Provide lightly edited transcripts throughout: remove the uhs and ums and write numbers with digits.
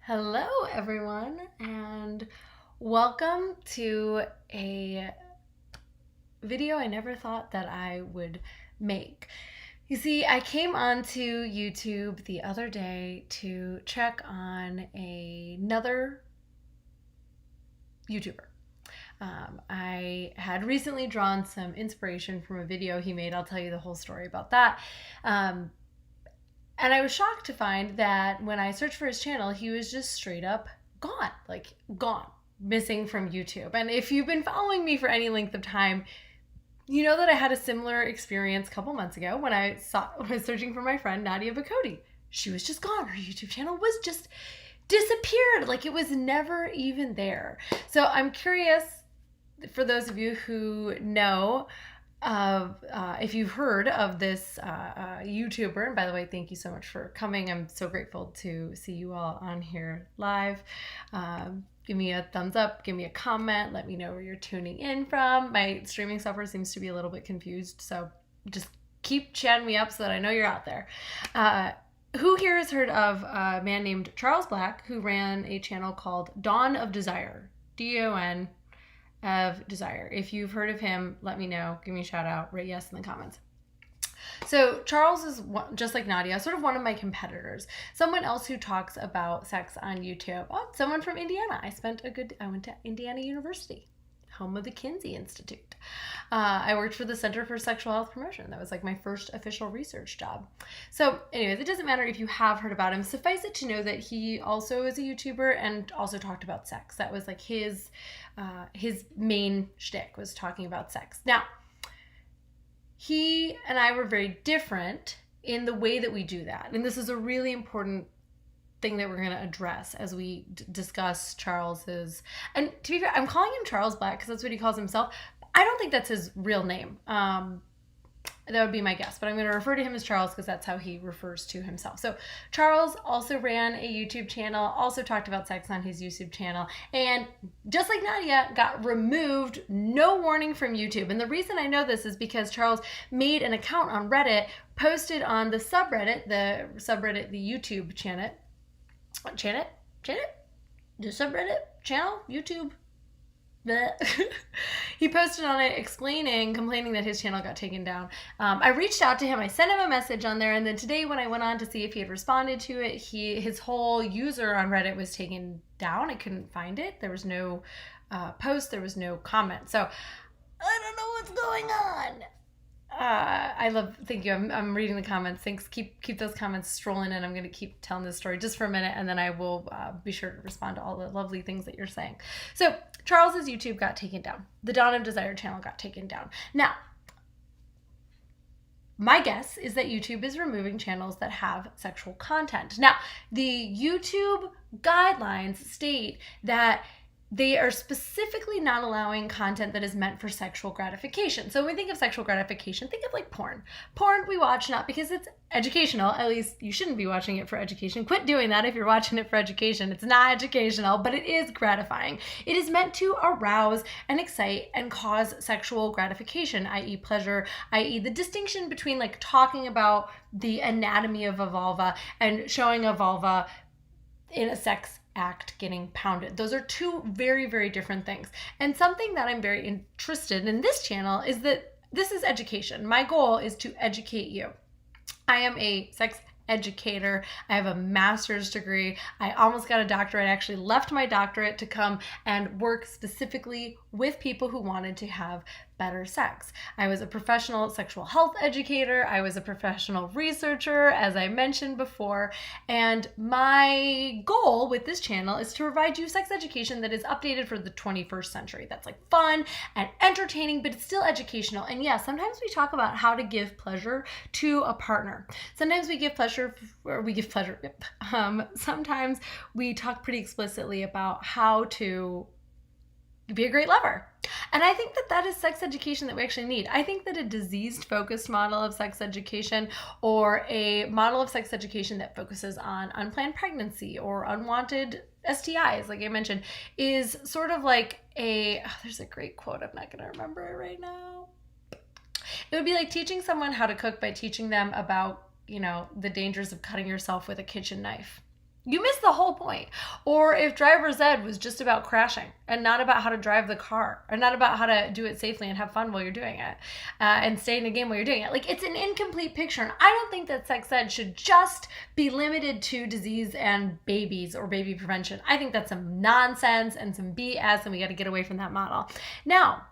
Hello, everyone, and welcome to a video I never thought that I would make. You see, I came onto YouTube the other day to check on another YouTuber. I had recently drawn some inspiration from a video he made. I'll tell you the whole story about that. And I was shocked to find that when I searched for his channel, he was just straight up gone, missing from YouTube. And if you've been following me for any length of time, you know that I had a similar experience a couple months ago when I was searching for my friend Nadia Bakoti. She was just gone. Her YouTube channel was just disappeared. Like it was never even there. So I'm curious, for those of you who know of if you've heard of this YouTuber, and by the way, thank you so much for coming. I'm so grateful to see you all on here live. Give me a thumbs up, give me a comment, let me know where you're tuning in from. My streaming software seems to be a little bit confused, so just keep chatting me up so that I know you're out there. Who here has heard of a man named Charles Black who ran a channel called Dawn of Desire? DON of Desire. If you've heard of him, let me know. Give me a shout out. Write yes in the comments. So Charles is just like Nadia, sort of one of my competitors. Someone else who talks about sex on YouTube. Oh, someone from Indiana. I went to Indiana University, home of the Kinsey Institute. I worked for the Center for Sexual Health Promotion. That was like my first official research job. So anyways, it doesn't matter if you have heard about him. Suffice it to know that he also is a YouTuber and also talked about sex. That was like his main shtick, was talking about sex. Now, he and I were very different in the way that we do that. And this is a really important thing that we're going to address as we discuss Charles's, and to be fair, I'm calling him Charles Black because that's what he calls himself. I don't think that's his real name. That would be my guess, but I'm going to refer to him as Charles because that's how he refers to himself. So Charles also ran a YouTube channel, also talked about sex on his YouTube channel, and just like Nadia, got removed, no warning, from YouTube. And the reason I know this is because Charles made an account on Reddit, posted on the subreddit, the YouTube channel, the subreddit channel, YouTube. He posted on it complaining that his channel got taken down. I reached out to him, I sent him a message on there, and then today when I went on to see if he had responded to it, his whole user on Reddit was taken down. I couldn't find it. There was no post, there was no comment. So I don't know what's going on. Thank you. I'm reading the comments. Thanks. Keep those comments strolling in. I'm going to keep telling this story just for a minute, and then I will be sure to respond to all the lovely things that you're saying. So Charles's YouTube got taken down. The Dawn of Desire channel got taken down. Now, my guess is that YouTube is removing channels that have sexual content. Now, the YouTube guidelines state that they are specifically not allowing content that is meant for sexual gratification. So when we think of sexual gratification, think of like porn. Porn we watch not because it's educational, at least you shouldn't be watching it for education. Quit doing that if you're watching it for education. It's not educational, but it is gratifying. It is meant to arouse and excite and cause sexual gratification, i.e. pleasure, i.e. the distinction between like talking about the anatomy of a vulva and showing a vulva in a sex act getting pounded. Those are two very, very different things. And something that I'm very interested in this channel is that this is education. My goal is to educate you. I am a sex educator. I have a master's degree. I almost got a doctorate. I actually left my doctorate to come and work specifically with people who wanted to have better sex. I was a professional sexual health educator. I was a professional researcher, as I mentioned before. And my goal with this channel is to provide you sex education that is updated for the 21st century. That's like fun and entertaining, but it's still educational. And yeah, sometimes we talk about how to give pleasure to a partner. Sometimes we give pleasure. Sometimes we talk pretty explicitly about how to be a great lover. And I think that that is sex education that we actually need. I think that a disease-focused model of sex education, or a model of sex education that focuses on unplanned pregnancy or unwanted STIs, like I mentioned, is sort of like there's a great quote, I'm not going to remember it right now. It would be like teaching someone how to cook by teaching them about, the dangers of cutting yourself with a kitchen knife. You missed the whole point. Or if driver's ed was just about crashing and not about how to drive the car, or not about how to do it safely and have fun while you're doing it, and stay in the game while you're doing it. Like, it's an incomplete picture. And I don't think that sex ed should just be limited to disease and babies or baby prevention. I think that's some nonsense and some BS, and we got to get away from that model. Now,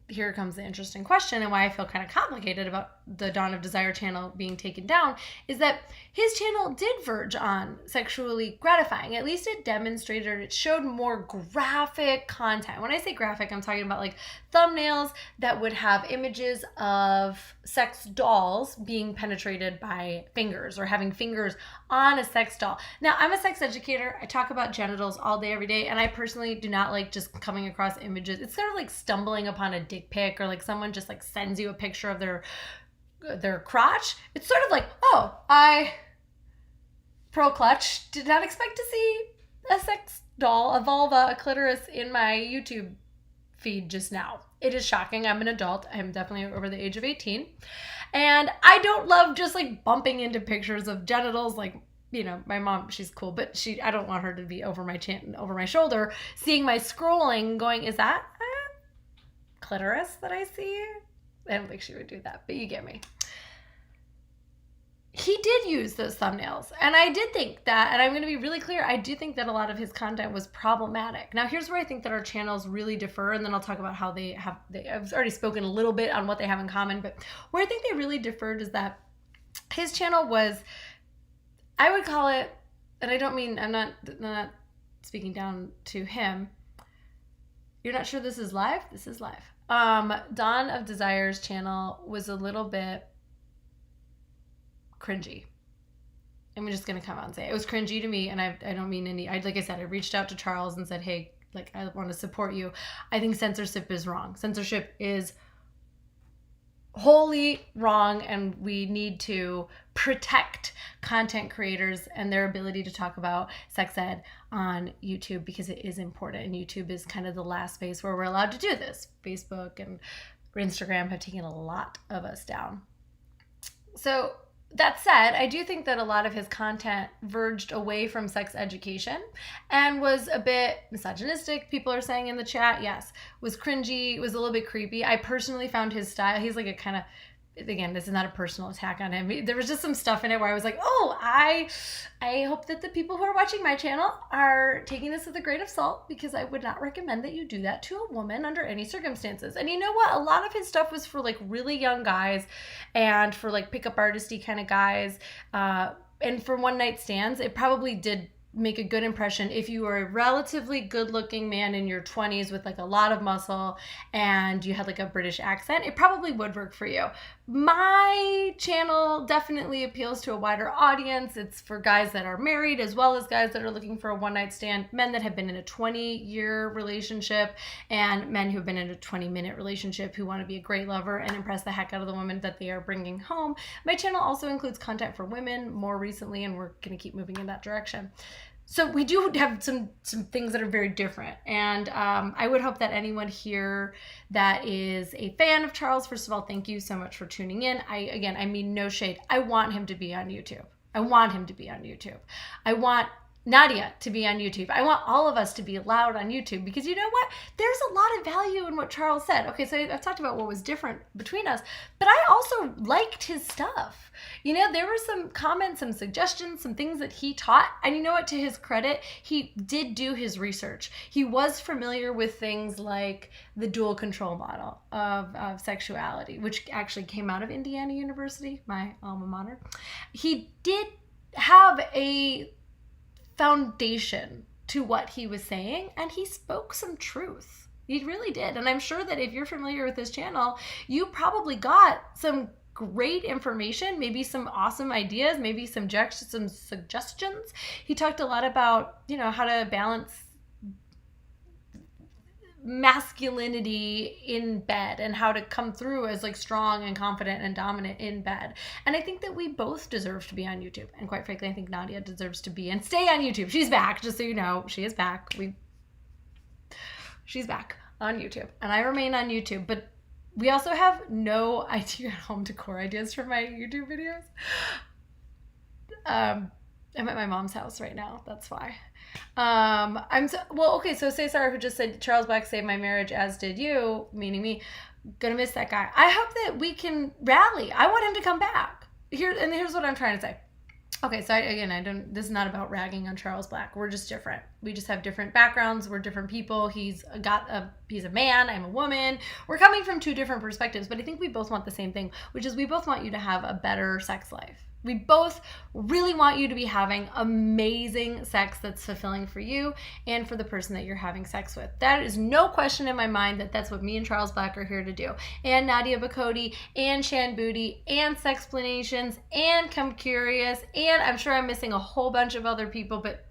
here comes the interesting question, and why I feel kind of complicated about the Dawn of Desire channel being taken down, is that his channel did verge on sexually gratifying. At least it demonstrated, it showed more graphic content. When I say graphic, I'm talking about like thumbnails that would have images of sex dolls being penetrated by fingers, or having fingers on a sex doll. Now, I'm a sex educator. I talk about genitals all day, every day, and I personally do not like just coming across images. It's sort of like stumbling upon a dick pic, or like someone just like sends you a picture of their crotch. It's sort of like, oh, I, pro clutch, did not expect to see a sex doll, a vulva, a clitoris in my YouTube feed just now. It is shocking. I'm an adult. I'm definitely over the age of 18. And I don't love just like bumping into pictures of genitals. Like, you know, my mom, she's cool, but I don't want her to be over my chin, over my shoulder, seeing my scrolling going, is that a clitoris that I see? I don't think she would do that, but you get me. He did use those thumbnails, and I did think that, and I'm going to be really clear, I do think that a lot of his content was problematic. Now, here's where I think that our channels really differ, and then I'll talk about how I've already spoken a little bit on what they have in common, but where I think they really differed is that his channel was, I would call it, and I don't mean, I'm not speaking down to him. You're not sure this is live? This is live. Dawn of Desire's channel was a little bit cringy. I'm just going to come out and say it was cringy to me, and I don't mean any, like I said, I reached out to Charles and said, hey, like, I want to support you. I think censorship is wrong. Censorship is wholly wrong, and we need to protect content creators and their ability to talk about sex ed on YouTube, because it is important, and YouTube is kind of the last space where we're allowed to do this. Facebook and Instagram have taken a lot of us down. So that said, I do think that a lot of his content verged away from sex education and was a bit misogynistic. People are saying in the chat, yes, was cringy, was a little bit creepy. I personally found his style, he's like a kind of, again, this is not a personal attack on him. There was just some stuff in it where I was like, oh, I hope that the people who are watching my channel are taking this with a grain of salt, because I would not recommend that you do that to a woman under any circumstances. And you know what? A lot of his stuff was for like really young guys, and for like pickup artisty kind of guys, and for one night stands. It probably did make a good impression if you were a relatively good looking man in your 20s with like a lot of muscle and you had like a British accent. It probably would work for you. My channel definitely appeals to a wider audience. It's for guys that are married, as well as guys that are looking for a one night stand, men that have been in a 20-year relationship, and men who've been in a 20-minute relationship who want to be a great lover and impress the heck out of the woman that they are bringing home. My channel also includes content for women more recently, and we're going to keep moving in that direction. So we do have some things that are very different. And I would hope that anyone here that is a fan of Charles, first of all, thank you so much for tuning in. I mean no shade. I want him to be on YouTube. I want him to be on YouTube. I want Nadia to be on YouTube. I want all of us to be allowed on YouTube, because you know what? There's a lot of value in what Charles said. Okay, so I've talked about what was different between us, but I also liked his stuff. You know, there were some comments, some suggestions, some things that he taught, and you know what? To his credit, he did do his research. He was familiar with things like the dual control model of sexuality, which actually came out of Indiana University, my alma mater. He did have a foundation to what he was saying, and he spoke some truth. He really did. And I'm sure that if you're familiar with his channel, you probably got some great information, maybe some awesome ideas, maybe some suggestions. He talked a lot about, you know, how to balance masculinity in bed and how to come through as like strong and confident and dominant in bed. And I think that we both deserve to be on YouTube. And quite frankly, I think Nadia deserves to be and stay on YouTube. She's back, just so you know. She is back. She's back on YouTube. And I remain on YouTube. But we also have no idea home decor ideas for my YouTube videos. I'm at my mom's house right now. That's why. Okay, so say Sarah, who just said Charles Black saved my marriage, as did you, meaning me. Gonna miss that guy. I hope that we can rally. I want him to come back. Here's what I'm trying to say. Okay, so this is not about ragging on Charles Black. We're just different. We just have different backgrounds. We're different people. He's a man. I'm a woman. We're coming from two different perspectives, but I think we both want the same thing, which is we both want you to have a better sex life. We both really want you to be having amazing sex that's fulfilling for you and for the person that you're having sex with. That is no question in my mind that that's what me and Charles Black are here to do. And Nadia Bakoti and Shan Booty and Sexplanations and Come Curious, and I'm sure I'm missing a whole bunch of other people, but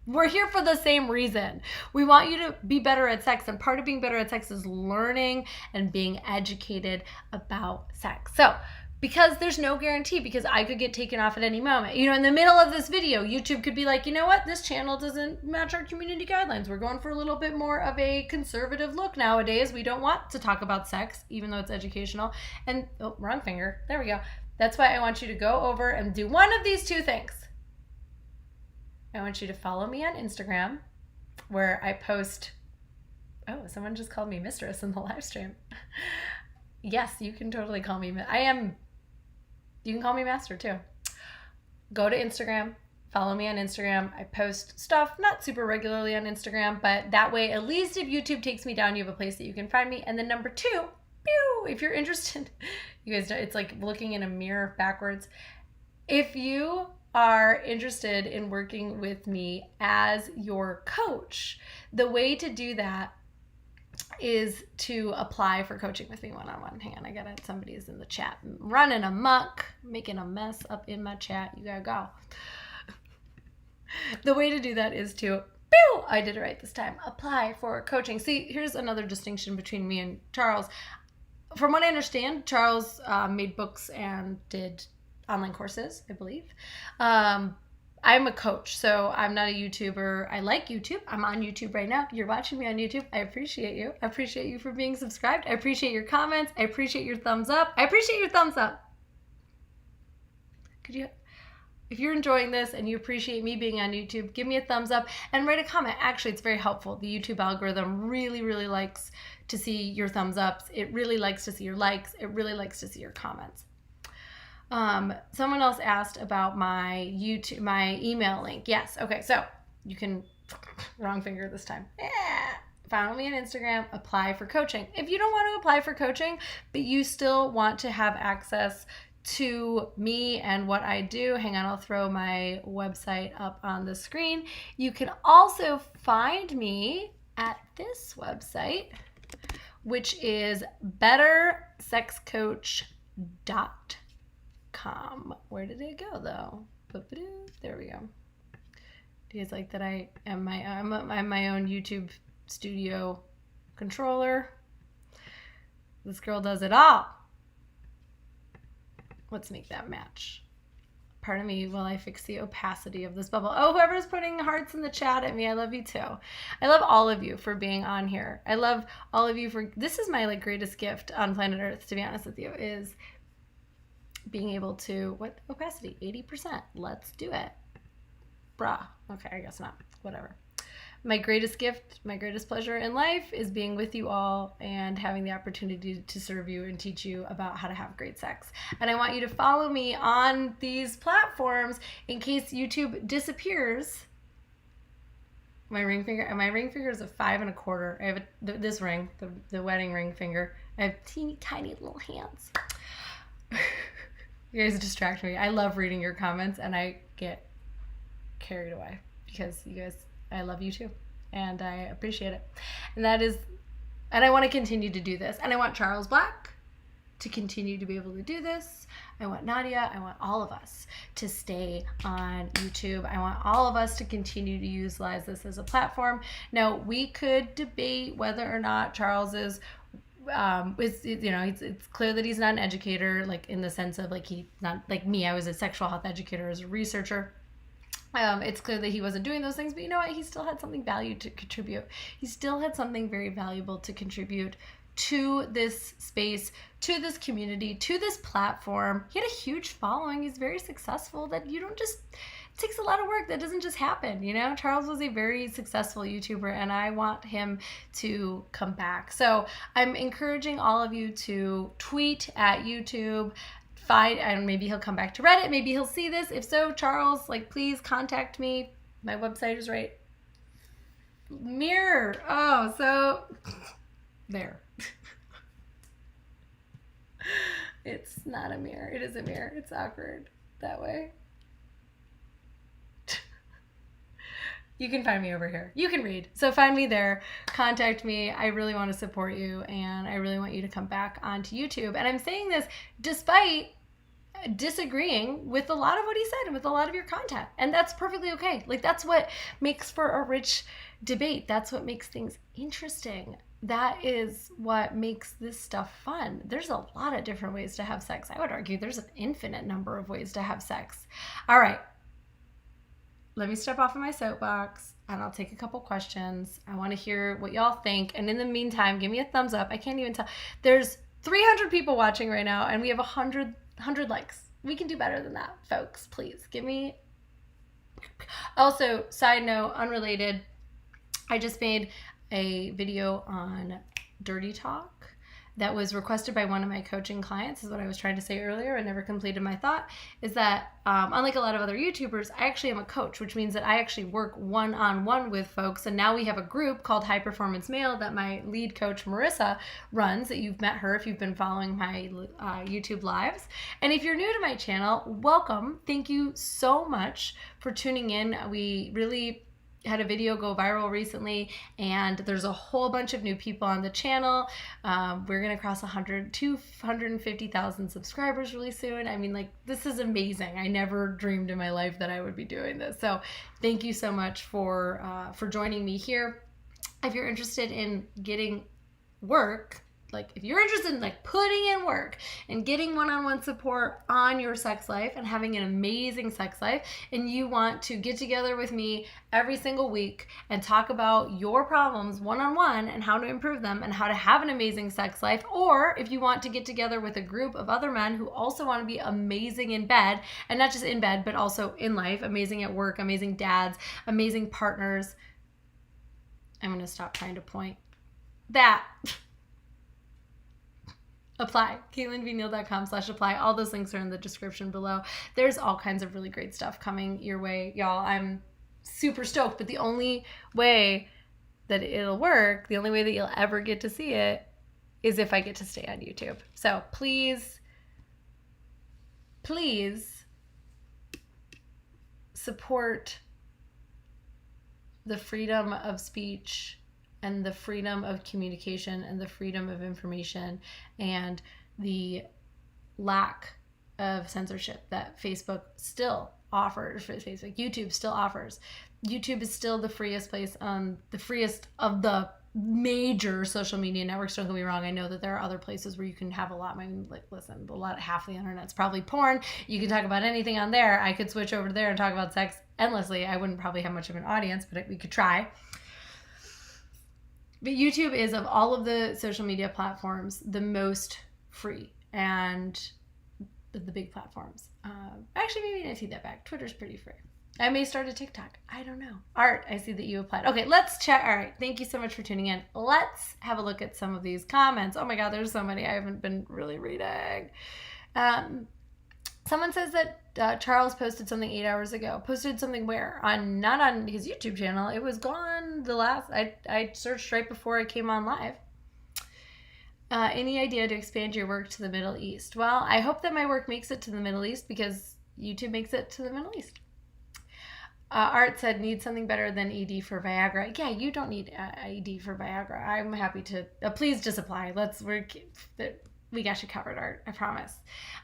we're here for the same reason. We want you to be better at sex, and part of being better at sex is learning and being educated about sex. So, because there's no guarantee, because I could get taken off at any moment. In the middle of this video, YouTube could be like, you know what? This channel doesn't match our community guidelines. We're going for a little bit more of a conservative look nowadays. We don't want to talk about sex, even though it's educational. And, wrong finger. There we go. That's why I want you to go over and do one of these two things. I want you to follow me on Instagram, where I post... Oh, someone just called me mistress in the live stream. Yes, you can totally call me... You can call me master too. Go to Instagram, follow me on Instagram. I post stuff, not super regularly on Instagram, but that way, at least if YouTube takes me down, you have a place that you can find me. And then number 2, if you're interested, you guys know, it's like looking in a mirror backwards. If you are interested in working with me as your coach, the way to do that is to apply for coaching with me one-on-one. Hang on, I got it. Somebody's in the chat running amok, making a mess up in my chat. You gotta go. The way to do that is to, I did it right this time, apply for coaching. See, here's another distinction between me and Charles. From what I understand, Charles made books and did online courses, I believe. I'm a coach, so I'm not a YouTuber. I like YouTube. I'm on YouTube right now. You're watching me on YouTube. I appreciate you. I appreciate you for being subscribed. I appreciate your comments. I appreciate your thumbs up. I appreciate your thumbs up. If you're enjoying this and you appreciate me being on YouTube, give me a thumbs up and write a comment. Actually, it's very helpful. The YouTube algorithm really, really likes to see your thumbs ups. It really likes to see your likes. It really likes to see your comments. Someone else asked about my email link. Yes. Okay. So you can, wrong finger this time. Follow me on Instagram, apply for coaching. If you don't want to apply for coaching, but you still want to have access to me and what I do, hang on, I'll throw my website up on the screen. You can also find me at this website, which is bettersexcoach.com. Where did it go though? There we go. Do you guys like that I'm my own YouTube studio controller? This girl does it all. Let's make that match. Pardon me while I fix the opacity of this bubble. Oh, whoever's putting hearts in the chat at me, I love you too. I love all of you for being on here. I love all of you this is my greatest gift on planet Earth, to be honest with you, is being able to, what opacity? 80%. Let's do it. Bruh. Okay, I guess not. Whatever. My greatest gift, my greatest pleasure in life is being with you all and having the opportunity to serve you and teach you about how to have great sex. And I want you to follow me on these platforms in case YouTube disappears. My ring finger is a 5 1/4. I have this ring, the wedding ring finger. I have teeny tiny little hands. You guys distract me. I love reading your comments and I get carried away because you guys, I love you too. And I appreciate it. And I want to continue to do this. And I want Charles Black to continue to be able to do this. I want Nadia, I want all of us to stay on YouTube. I want all of us to continue to utilize this as a platform. Now, we could debate whether or not Charles is it's clear that he's not an educator, like in the sense of like he's not like me. I was a sexual health educator as a researcher. It's clear that he wasn't doing those things, but you know what? He still had something value to contribute. He still had something very valuable to contribute to this space, to this community, to this platform. He had a huge following. He's very successful. That you don't just takes a lot of work. That doesn't just happen, you know? Charles was a very successful YouTuber, and I want him to come back. So I'm encouraging all of you to tweet at YouTube. And maybe he'll come back to Reddit. Maybe he'll see this. If so, Charles, like, please contact me. My website is right. Mirror. Oh, so there. It's not a mirror. It is a mirror. It's awkward that way. You can find me over here. You can read. So find me there. Contact me. I really want to support you, and I really want you to come back onto YouTube. And I'm saying this despite disagreeing with a lot of what he said and with a lot of your content. And that's perfectly okay. Like, that's what makes for a rich debate. That's what makes things interesting. That is what makes this stuff fun. There's a lot of different ways to have sex. I would argue there's an infinite number of ways to have sex. All right. Let me step off of my soapbox, and I'll take a couple questions. I want to hear what y'all think. And in the meantime, give me a thumbs up. I can't even tell. There's 300 people watching right now, and we have 100 likes. We can do better than that, folks. Please give me. Also, side note, unrelated, I just made a video on dirty talk that was requested by one of my coaching clients. This is what I was trying to say earlier. I never completed my thought. Is that unlike a lot of other YouTubers, I actually am a coach, which means that I actually work one-on-one with folks. And now we have a group called High Performance Male that my lead coach, Marissa, runs. That you've met her if you've been following my YouTube lives. And if you're new to my channel, welcome. Thank you so much for tuning in. We really had a video go viral recently, and there's a whole bunch of new people on the channel. We're gonna cross 250,000 subscribers really soon. I mean, like, this is amazing. I never dreamed in my life that I would be doing this. So thank you so much for joining me here. If you're interested in getting work, like, if you're interested in, like, putting in work and getting one-on-one support on your sex life and having an amazing sex life, and you want to get together with me every single week and talk about your problems one-on-one and how to improve them and how to have an amazing sex life, or if you want to get together with a group of other men who also want to be amazing in bed, and not just in bed, but also in life, amazing at work, amazing dads, amazing partners. I'm going to stop trying to point. That... Apply. CaitlinVneal.com/apply. All those links are in the description below. There's all kinds of really great stuff coming your way, y'all. I'm super stoked, but the only way that it'll work, the only way that you'll ever get to see it, is if I get to stay on YouTube. So please support the freedom of speech and the freedom of communication and the freedom of information and the lack of censorship that Facebook still offers. YouTube still offers. YouTube is still the freest place, the freest of the major social media networks. Don't get me wrong. I know that there are other places where you can have a lot. I mean, like, listen, half the internet's probably porn. You can talk about anything on there. I could switch over there and talk about sex endlessly. I wouldn't probably have much of an audience, but we could try. But YouTube is, of all of the social media platforms, the most free, and the big platforms. Actually, maybe I take that back. Twitter's pretty free. I may start a TikTok. I don't know. Art, I see that you applied. Okay, let's chat. All right, thank you so much for tuning in. Let's have a look at some of these comments. Oh my God, there's so many I haven't been really reading. Someone says that Charles posted something 8 hours ago. Posted something where? Not on his YouTube channel. It was gone I searched right before I came on live. Any idea to expand your work to the Middle East? Well, I hope that my work makes it to the Middle East, because YouTube makes it to the Middle East. Art said, need something better than ED for Viagra. Yeah, you don't need ED for Viagra. I'm happy to, please just apply. We got you covered, Art. I promise.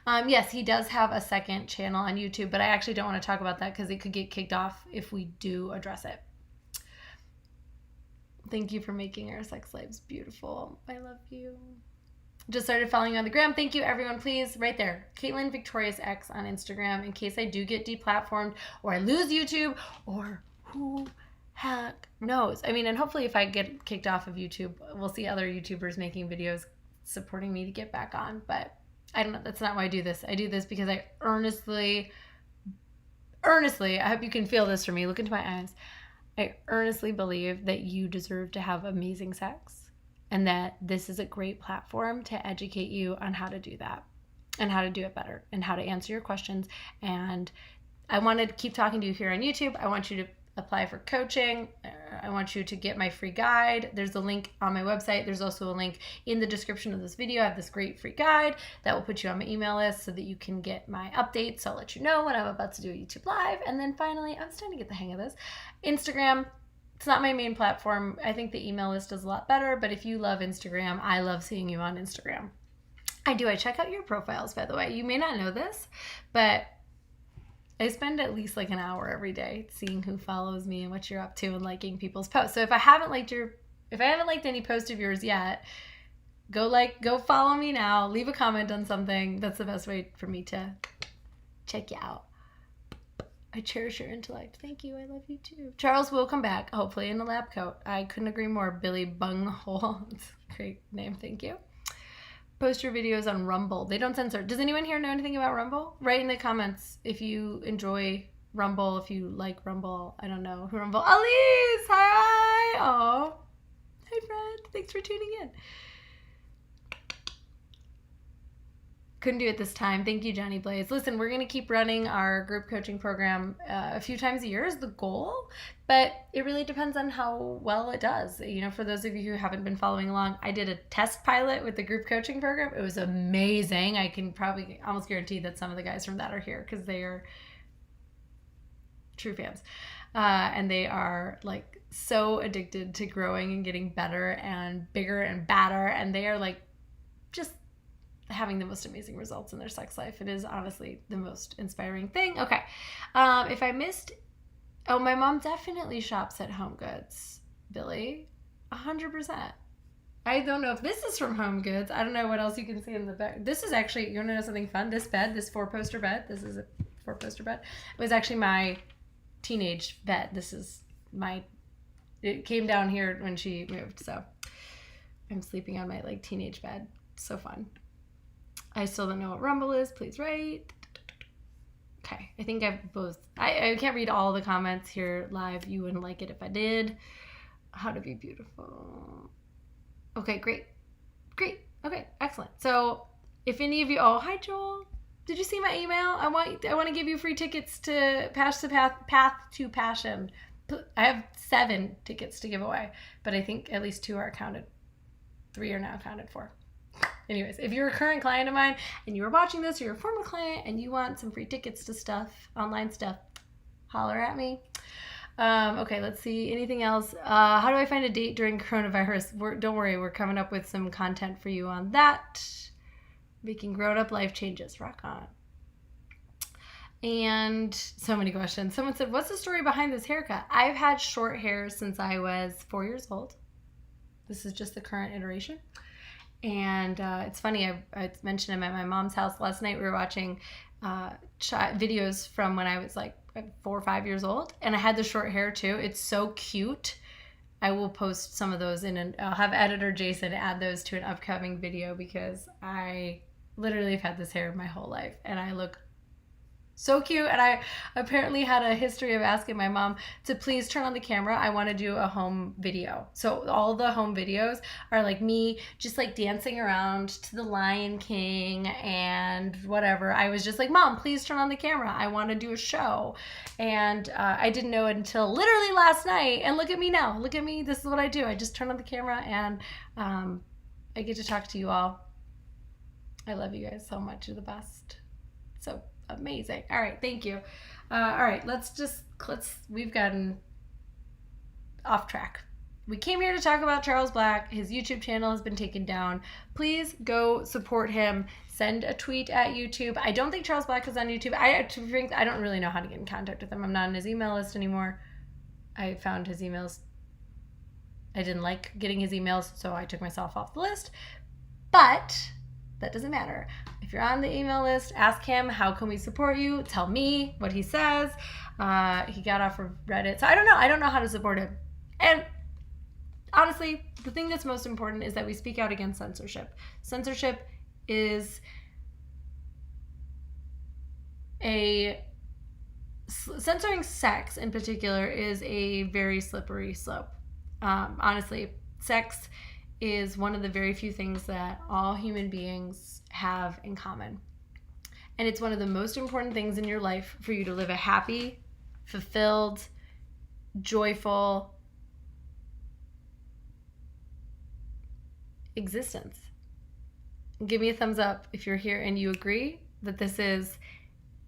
Yes, he does have a second channel on YouTube, but I actually don't want to talk about that because it could get kicked off if we do address it. Thank you for making our sex lives beautiful. I love you. Just started following you on the gram. Thank you, everyone. Please, right there, Caitlin Victorious X on Instagram, in case I do get deplatformed or I lose YouTube, or who heck knows. I mean, and hopefully if I get kicked off of YouTube, we'll see other YouTubers making videos supporting me to get back on. But I don't know. That's not why I do this. I do this because I earnestly earnestly, I hope you can feel this from me. Look into my eyes. I earnestly believe that you deserve to have amazing sex, and that this is a great platform to educate you on how to do that and how to do it better and how to answer your questions. And I want to keep talking to you here on YouTube. I want you to apply for coaching. I want you to get my free guide. There's a link on my website. There's also a link in the description of this video. I have this great free guide that will put you on my email list so that you can get my updates. So I'll let you know when I'm about to do a YouTube live. And then finally, I'm starting to get the hang of this. Instagram. It's not my main platform. I think the email list is a lot better, but if you love Instagram, I love seeing you on Instagram. I do. I check out your profiles, by the way. You may not know this, but I spend at least like an hour every day seeing who follows me and what you're up to and liking people's posts. So if I haven't liked any post of yours yet, go follow me now. Leave a comment on something. That's the best way for me to check you out. I cherish your intellect. Thank you. I love you too. Charles will come back, hopefully in a lab coat. I couldn't agree more. Billy Bunghole. It's a great name. Thank you. Post your videos on Rumble. They don't censor. Does anyone here know anything about Rumble? Write in the comments if you enjoy Rumble, if you like Rumble. I don't know who Rumble. Elise! Hi! Oh. Hi, friend. Thanks for tuning in. Couldn't do it this time. Thank you, Johnny Blaze. Listen, we're going to keep running our group coaching program a few times a year is the goal, but it really depends on how well it does. You know, for those of you who haven't been following along, I did a test pilot with the group coaching program. It was amazing. I can probably almost guarantee that some of the guys from that are here because they are true fans. And they are like so addicted to growing and getting better and bigger and badder. And they are like just having the most amazing results in their sex life. It is honestly the most inspiring thing. Okay. If I missed, my mom definitely shops at Home Goods, Billy, 100%. I don't know if this is from Home Goods. I don't know what else you can see in the back. This is actually, you want to know something fun? This bed, this 4-poster bed, this is a 4-poster bed. It was actually my teenage bed. It came down here when she moved. So I'm sleeping on my like teenage bed. So fun. I still don't know what Rumble is. Please write. Okay. I think I've both. I can't read all the comments here live. You wouldn't like it if I did. How to be beautiful. Okay, great. Okay, excellent. So if any of you, oh, hi, Joel. Did you see my email? I want to give you free tickets to Path to Passion. I have 7 tickets to give away, but I think at least 2 are counted. 3 are now accounted for. Anyways, if you're a current client of mine and you are watching this, or you're a former client and you want some free tickets to stuff, online stuff, holler at me. Okay, let's see. Anything else? How do I find a date during coronavirus? Don't worry, we're coming up with some content for you on that. Making grown-up life changes. Rock on. And so many questions. Someone said, what's the story behind this haircut? I've had short hair since I was 4 years old. This is just the current iteration. And it's funny, I mentioned I'm at my mom's house last night. We were watching videos from when I was like 4 or 5 years old, and I had the short hair too. It's so cute. I will post some of those and I'll have editor Jason add those to an upcoming video because I literally have had this hair my whole life and I look so cute. And I apparently had a history of asking my mom to please turn on the camera. I want to do a home video. So all the home videos are like me just like dancing around to the Lion King and whatever. I was just like, Mom, please turn on the camera. I want to do a show. And I didn't know it until literally last night. And look at me now. Look at me. This is what I do. I just turn on the camera and I get to talk to you all. I love you guys so much. You're the best. So amazing. All right, thank you. All right, we've gotten off track. We came here to talk about Charles Black. His YouTube channel has been taken down. Please go support him. Send a tweet at YouTube. I don't think Charles Black is on YouTube. I don't really know how to get in contact with him. I'm not on his email list anymore. I found his emails. I didn't like getting his emails, so I took myself off the list. But that doesn't matter. If you're on the email list, ask him, how can we support you? Tell me what he says. He got off of Reddit. So I don't know. I don't know how to support him. And honestly, the thing that's most important is that we speak out against censorship. Censorship is a censoring sex in particular is a very slippery slope. Honestly, sex is one of the very few things that all human beings have in common. And it's one of the most important things in your life for you to live a happy, fulfilled, joyful existence. Give me a thumbs up if you're here and you agree that this is,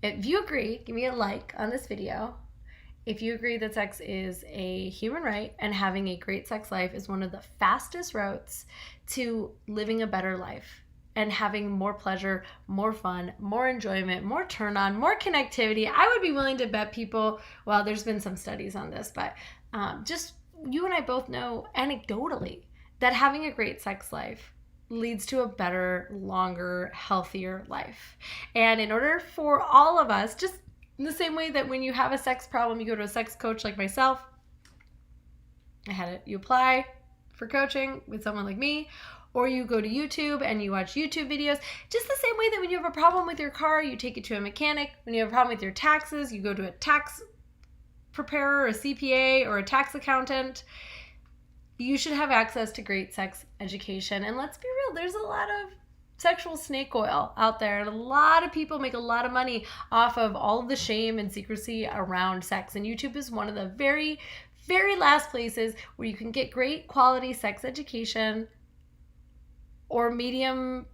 if you agree, give me a like on this video. If you agree that sex is a human right and having a great sex life is one of the fastest routes to living a better life and having more pleasure, more fun, more enjoyment, more turn on, more connectivity, I would be willing to bet people, well, there's been some studies on this, but just you and I both know anecdotally that having a great sex life leads to a better, longer, healthier life. And in order for all of us, just in the same way that when you have a sex problem, you go to a sex coach like myself, you apply for coaching with someone like me, or you go to YouTube and you watch YouTube videos. Just the same way that when you have a problem with your car, you take it to a mechanic. When you have a problem with your taxes, you go to a tax preparer, a CPA, or a tax accountant. You should have access to great sex education. And let's be real, there's a lot of sexual snake oil out there. And a lot of people make a lot of money off of all of the shame and secrecy around sex. And YouTube is one of the very, very last places where you can get great quality sex education or medium,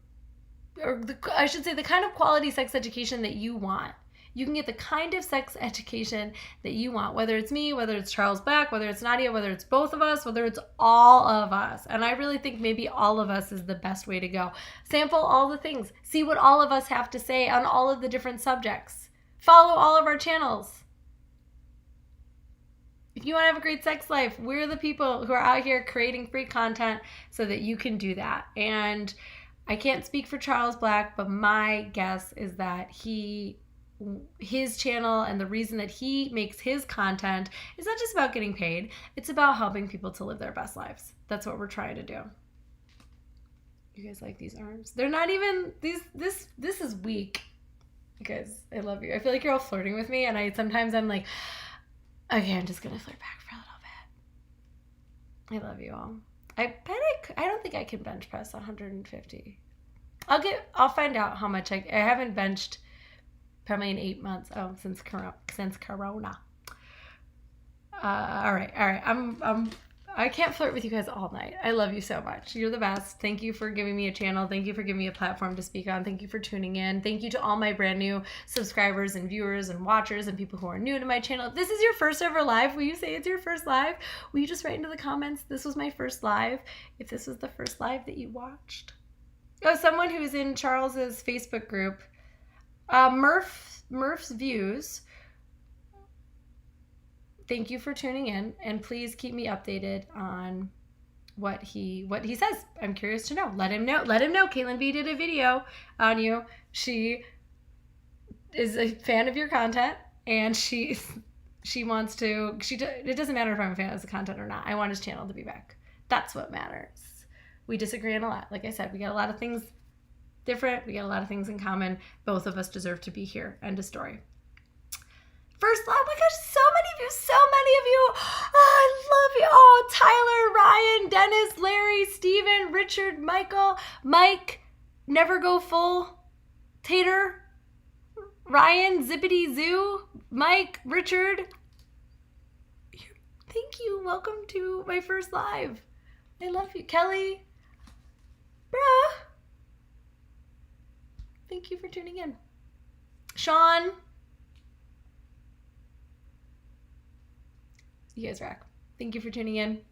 or I should say the kind of quality sex education that you want. You can get the kind of sex education that you want, whether it's me, whether it's Charles Black, whether it's Nadia, whether it's both of us, whether it's all of us. And I really think maybe all of us is the best way to go. Sample all the things. See what all of us have to say on all of the different subjects. Follow all of our channels. If you want to have a great sex life, we're the people who are out here creating free content so that you can do that. And I can't speak for Charles Black, but my guess is that his channel and the reason that he makes his content is not just about getting paid. It's about helping people to live their best lives. That's what we're trying to do. You guys like these arms? They're not even these. This is weak. You guys, I love you. I feel like you're all flirting with me, and sometimes I'm like, okay, I'm just gonna flirt back for a little bit. I love you all. I don't think I can bench press 150. I'll find out how much I haven't benched probably in 8 months. Oh, since Corona. All right. I can't flirt with you guys all night. I love you so much. You're the best. Thank you for giving me a channel. Thank you for giving me a platform to speak on. Thank you for tuning in. Thank you to all my brand new subscribers and viewers and watchers and people who are new to my channel. If this is your first ever live, will you say it's your first live? Will you just write into the comments, this was my first live, if this was the first live that you watched? Oh, someone who's in Charles's Facebook group, Murph's Views. Thank you for tuning in, and please keep me updated on what he says. I'm curious to know. Let him know. Caitlin B did a video on you. She is a fan of your content, and she wants to. It doesn't matter if I'm a fan of the content or not. I want his channel to be back. That's what matters. We disagree on a lot. Like I said, we got a lot of things different. We got a lot of things in common. Both of us deserve to be here. End of story. First, oh my gosh, so many of you. Oh, I love you. Oh, Tyler, Ryan, Dennis, Larry, Steven, Richard, Michael, Mike, Never Go Full, Tater, Ryan, Zippity Zoo, Mike, Richard. Thank you. Welcome to my first live. I love you. Kelly, bruh. Thank you for tuning in. Sean. You guys rock. Thank you for tuning in.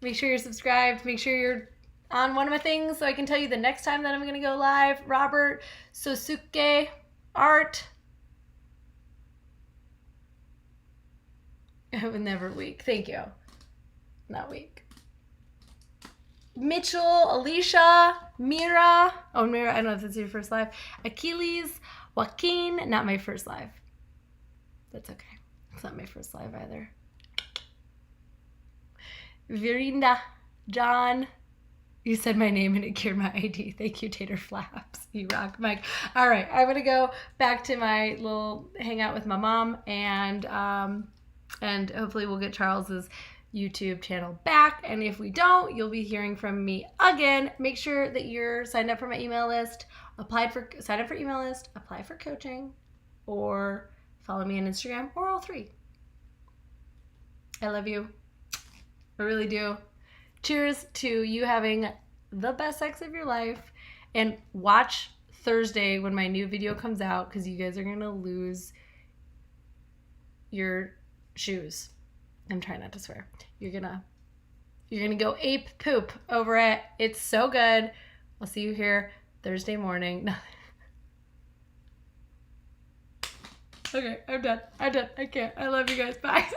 Make sure you're subscribed. Make sure you're on one of my things so I can tell you the next time that I'm going to go live. Robert, Sosuke, Art. I was never weak. Thank you. Not weak. Mitchell, Alicia, Mira. Oh, Mira, I don't know if it's your first live. Achilles, Joaquin. Not my first live. That's okay. It's not my first live either. Virinda, John, You said my name and it cured my ID. Thank you, Tater Flaps. You rock, Mike. All right, I'm gonna go back to my little hangout with my mom, and hopefully we'll get Charles's YouTube channel back. And if we don't, you'll be hearing from me again. Make sure that you're signed up for my email list, sign up for email list, apply for coaching, or follow me on Instagram, or all three. I love you. I really do. Cheers to you having the best sex of your life. And watch Thursday when my new video comes out, because you guys are going to lose your shoes. I'm trying not to swear. You're gonna go ape poop over it. It's so good. I'll see you here Thursday morning. Okay, I'm done. I can't. I love you guys. Bye.